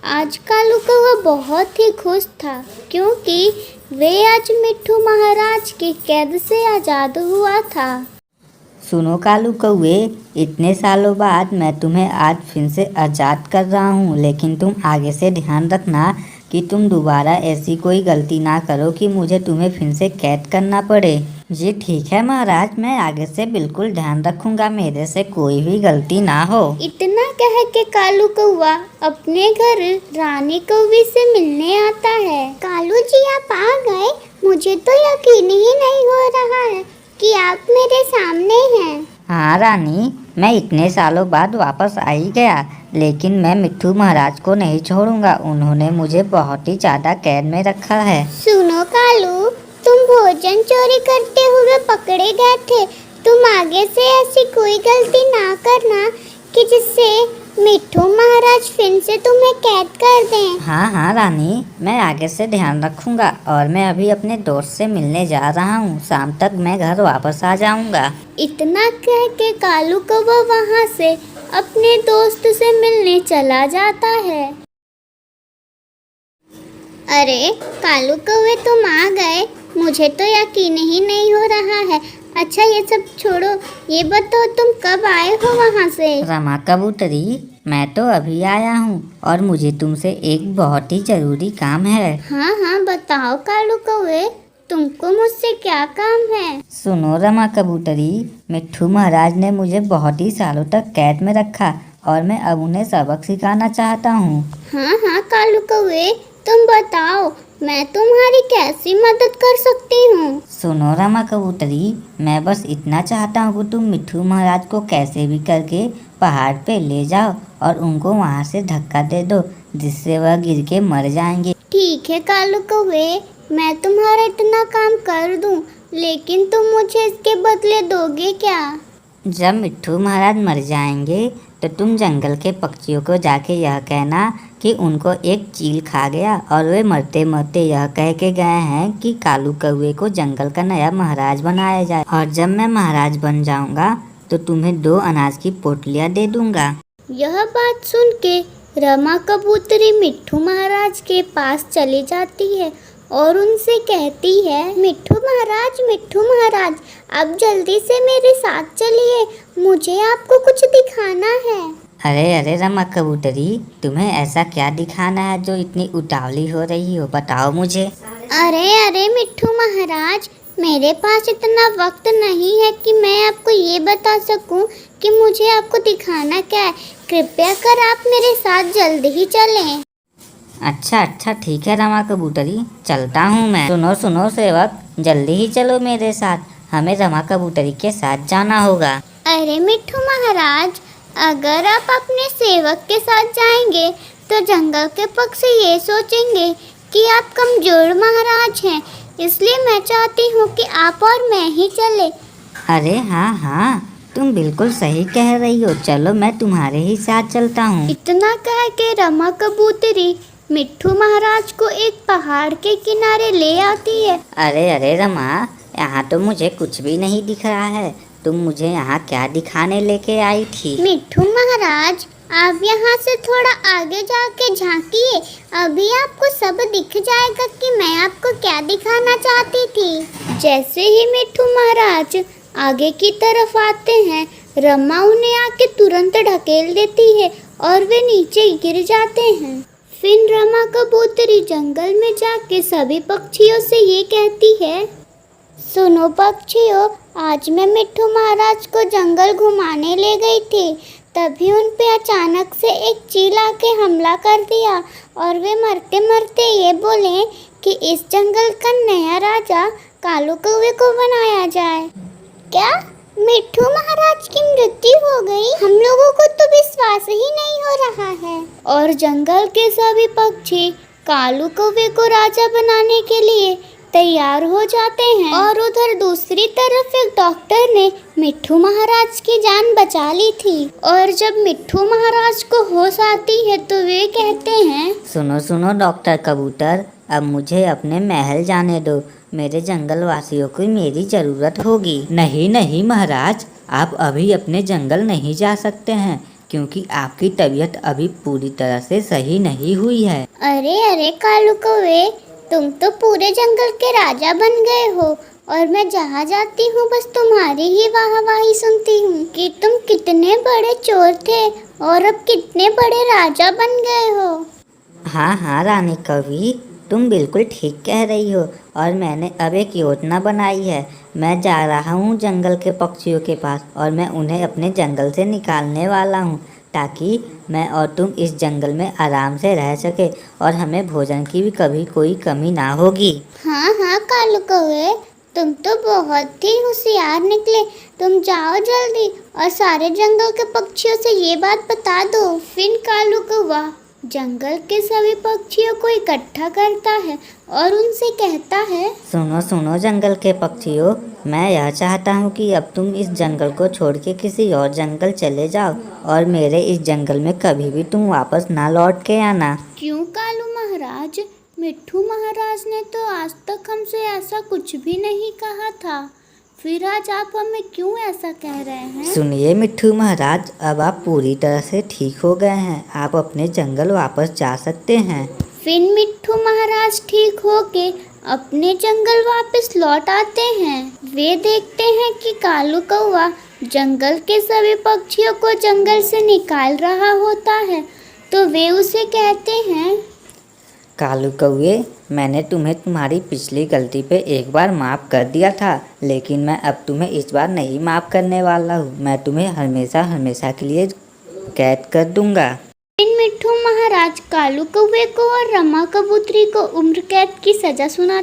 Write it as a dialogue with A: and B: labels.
A: आज कालू कौआ बहुत ही खुश था क्योंकि वे आज मिट्ठू महाराज की कैद से आज़ाद हुआ था।
B: सुनो कालू कौए, इतने सालों बाद मैं तुम्हें आज फिर से आज़ाद कर रहा हूँ, लेकिन तुम आगे से ध्यान रखना कि तुम दोबारा ऐसी कोई गलती ना करो कि मुझे तुम्हें फिर से कैद करना पड़े। जी ठीक है महाराज, मैं आगे से बिल्कुल ध्यान रखूंगा, मेरे से कोई भी गलती ना हो।
A: इतना कह के कालू कौआ अपने घर रानी कौवी से मिलने आता है। कालू जी आप आ गए, मुझे तो यकीन ही नहीं हो रहा है कि आप मेरे सामने हैं।
B: हाँ रानी, मैं इतने सालों बाद वापस आ ही गया, लेकिन मैं मिट्ठू महाराज को नहीं छोड़ूंगा। उन्होंने मुझे बहुत ही ज़्यादा कैद में रखा है।
A: सुनो कालू, तुम भोजन चोरी करते हुए पकड़े गए थे। तुम आगे से ऐसी कोई गलती ना करना कि जिससे मिट्ठू महाराज फिर से तुम्हें कैद कर दें।
B: हाँ रानी, मैं आगे से ध्यान रखूंगा और मैं अभी अपने दोस्त से मिलने जा रहा हूँ। शाम तक मैं घर वापस आ जाऊंगा।
A: इतना कह के कालू कौवा वहाँ से अपने दोस्त से मिलने चला जाता है। अरे कालू कौवे, तुम आ गए, मुझे तो यकीन ही नहीं हो रहा है। अच्छा ये सब छोड़ो, ये बताओ तुम कब आए हो वहाँ से?
B: रमा कबूतरी, मैं तो अभी आया हूँ और मुझे तुमसे एक बहुत ही जरूरी काम है।
A: हाँ बताओ कालू कौवे, तुमको मुझसे क्या काम है?
B: सुनो रमा कबूतरी, मिट्ठू महाराज ने मुझे बहुत ही सालों तक कैद में रखा और मैं अब उन्हें सबक सिखाना चाहता हूँ।
A: हाँ कालू कौवे, तुम बताओ मैं तुम्हारी कैसी मदद कर सकती हूँ?
B: सुनो रमा कबूतरी, मैं बस इतना चाहता हूँ कि तुम मिट्ठू महाराज को कैसे भी करके पहाड़ पे ले जाओ और उनको वहाँ से धक्का दे दो, जिससे वह गिर के मर जाएंगे।
A: ठीक है कालू कौवे, मैं तुम्हारा इतना काम कर दूँ, लेकिन तुम मुझे इसके बदले दोगे क्या?
B: जब मिट्ठू महाराज मर जाएंगे तो तुम जंगल के पक्षियों को जाके यह कहना कि उनको एक चील खा गया और वे मरते मरते यह कह के गए हैं कि कालू कौवे को जंगल का नया महाराज बनाया जाए, और जब मैं महाराज बन जाऊंगा तो तुम्हें 2 अनाज की पोटलियां दे दूंगा।
A: यह बात सुन के रमा कबूतरी मिट्ठू महाराज के पास चली जाती है और उनसे कहती है, मिट्ठू महाराज आप जल्दी से मेरे साथ चलिए, मुझे आपको कुछ दिखाना है।
B: अरे रमा कबूतरी, तुम्हें ऐसा क्या दिखाना है जो इतनी उतावली हो रही हो, बताओ मुझे।
A: अरे मिट्ठू महाराज, मेरे पास इतना वक्त नहीं है कि मैं आपको ये बता सकूं कि मुझे आपको दिखाना क्या है। कृपया कर आप मेरे साथ जल्दी ही चलें।
B: अच्छा ठीक है रमा कबूतरी, चलता हूँ मैं। सुनो सेवक, जल्दी ही चलो मेरे साथ, हमें रमा कबूतरी के साथ जाना होगा।
A: अरे मिट्ठू महाराज, अगर आप अपने सेवक के साथ जाएंगे तो जंगल के पक्षी ये सोचेंगे कि आप कमजोर महाराज हैं, इसलिए मैं चाहती हूँ कि आप और मैं ही चले।
B: अरे हाँ, तुम बिल्कुल सही कह रही हो, चलो मैं तुम्हारे ही साथ चलता हूँ।
A: इतना कह के रमा कबूतरी मिट्ठू महाराज को एक पहाड़ के किनारे ले आती है।
B: अरे रमा, यहाँ तो मुझे कुछ भी नहीं दिख रहा है, तुम मुझे यहाँ क्या दिखाने लेके आई थी?
A: मिट्ठू महाराज, आप यहाँ से थोड़ा आगे जाके झांकिए, अभी आपको सब दिख जाएगा कि मैं आपको क्या दिखाना चाहती थी। जैसे ही मिट्ठू महाराज आगे की तरफ आते हैं, रमा उन्हें आके तुरंत ढकेल देती है और वे नीचे गिर जाते हैं। फिर रमा कबूतरी जंगल में जाके सभी पक्षियों से ये कहती है, सुनो पक्षियों, आज मैं मिट्ठू महाराज को जंगल घुमाने ले गई थी, तभी उन पे अचानक से एक चील आके हमला कर दिया और वे मरते मरते ये बोले कि इस जंगल का नया राजा कालू कौवे को बनाया जाए। क्या मिट्ठू महाराज की मृत्यु हो गई? हम लोगों को तो विश्वास ही नहीं हो रहा है। और जंगल के सभी पक्षी कालू कौवे को राजा बनाने के लिए तैयार हो जाते हैं। और उधर दूसरी तरफ एक डॉक्टर ने मिट्ठू महाराज की जान बचा ली थी। और जब मिट्ठू महाराज को होश आती है तो वे कहते हैं,
B: सुनो डॉक्टर कबूतर, अब मुझे अपने महल जाने दो, मेरे जंगल वासियों को मेरी जरूरत होगी। नहीं महाराज, आप अभी अपने जंगल नहीं जा सकते हैं, क्योंकि आपकी तबीयत अभी पूरी तरह से सही नहीं हुई है।
A: अरे अरे कालू कौवे, तुम तो पूरे जंगल के राजा बन गए हो और मैं जहाँ जाती हूँ बस तुम्हारी ही वाहवाही सुनती हूँ कि तुम कितने बड़े चोर थे और अब कितने बड़े राजा बन गए हो।
B: हाँ हाँ रानी कौवी, तुम बिल्कुल ठीक कह रही हो और मैंने अब एक योजना बनाई है। मैं जा रहा हूँ जंगल के पक्षियों के पास और मैं उन्हें अपने जंगल से निकालने वाला हूँ ताकि मैं और तुम इस जंगल में आराम से रह सके और हमें भोजन की भी कभी कोई कमी ना होगी।
A: हाँ हाँ कालू कौवे, तुम तो बहुत ही होशियार निकले। तुम जाओ जल्दी और सारे जंगल के पक्षियों से ये बात बता दो। फिर कालू कौवा जंगल के सभी पक्षियों को इकट्ठा करता है और उनसे कहता है,
B: सुनो सुनो जंगल के पक्षियों, मैं यह चाहता हूँ कि अब तुम इस जंगल को छोड़ के किसी और जंगल चले जाओ और मेरे इस जंगल में कभी भी तुम वापस ना लौट के आना।
A: क्यों कालू महाराज? मिट्ठू महाराज ने तो आज तक हमसे ऐसा कुछ भी नहीं कहा था, फिर आज आप हमें क्यों ऐसा कह रहे हैं?
B: सुनिए मिट्ठू महाराज, अब आप पूरी तरह से ठीक हो गए हैं, आप अपने जंगल वापस जा सकते हैं।
A: फिर मिट्ठू महाराज ठीक होके अपने जंगल वापस लौट आते हैं। वे देखते हैं कि कालू कौवा जंगल के सभी पक्षियों को जंगल से निकाल रहा होता है, तो वे उसे कहते हैं,
B: कालू कौवे, मैंने तुम्हें तुम्हारी पिछली गलती पे एक बार माफ़ कर दिया था, लेकिन मैं अब तुम्हें इस बार नहीं माफ़ करने वाला हूँ। मैं तुम्हें हमेशा हमेशा के लिए कैद कर दूंगा।
A: फिर मिट्ठू महाराज कालू कौवे को और रमा कबूतरी को उम्र कैद की सजा सुना